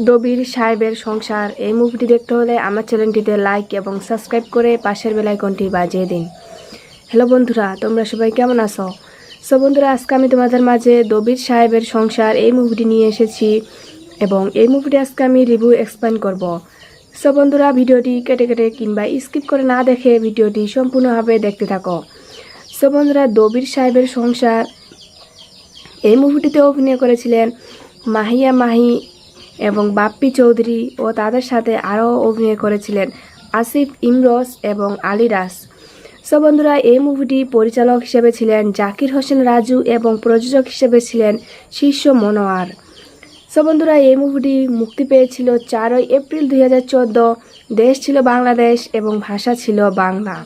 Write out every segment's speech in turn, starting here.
দবির সাহেবের সংসার এই মুভিটি দেখতে হলে আমার চ্যানেলটিতে লাইক এবং সাবস্ক্রাইব করে পাশের বেল আইকনটি বাজিয়ে দিন। হ্যালো বন্ধুরা, তোমরা সবাই কেমন আছো? সো বন্ধুরা, আজকে আমি তোমাদের মাঝে দবির সাহেবের সংসার এই মুভিটি নিয়ে এসেছি এবং এই মুভিটি আজকে আমি রিভিউ এক্সপ্লেন করব। সো বন্ধুরা, ভিডিওটি কেটে কেটে কিংবা স্কিপ করে না দেখে ভিডিওটি সম্পূর্ণভাবে দেখতে থাকো। সো বন্ধুরা, দবির সাহেবের সংসার এই মুভিটিতে অভিনয় করেছিলেন মাহিয়া মাহি এবং বাপ্পি চৌধুরী ও তাদের সাথে আরও অভিনয় করেছিলেন আসিফ ইমরোজ এবং আলিরাজ। সো বন্ধুরা, এই মুভিটি পরিচালক হিসেবে ছিলেন জাকির হোসেন রাজু এবং প্রযোজক হিসেবে ছিলেন শীর্ষ মনোয়ার। সো বন্ধুরা, এই মুভিটি মুক্তি পেয়েছিল 4 এপ্রিল 2014। দেশ ছিল বাংলাদেশ এবং ভাষা ছিল বাংলা।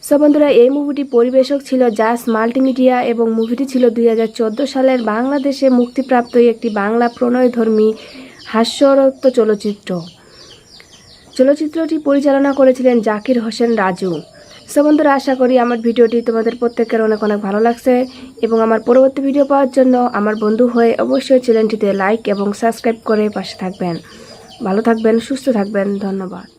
সো বন্ধুরা, এই মুভিটি পরিবেশক ছিল জাস মাল্টিমিডিয়া এবং মুভিটি ছিল 2014 সালের বাংলাদেশে মুক্তিপ্রাপ্ত একটি বাংলা প্রণয়ধর্মী হাস্যরত চলচ্চিত্র। চলচ্চিত্রটি পরিচালনা করেছিলেন জাকির হোসেন রাজু। সো বন্ধুরা, আশা করি আমার ভিডিওটি তোমাদের প্রত্যেকের অনেক অনেক ভালো লাগছে এবং আমার পরবর্তী ভিডিও পাওয়ার জন্য আমার বন্ধু হয়ে অবশ্যই চ্যানেলটিতে লাইক এবং সাবস্ক্রাইব করে পাশে থাকবেন। ভালো থাকবেন, সুস্থ থাকবেন। ধন্যবাদ।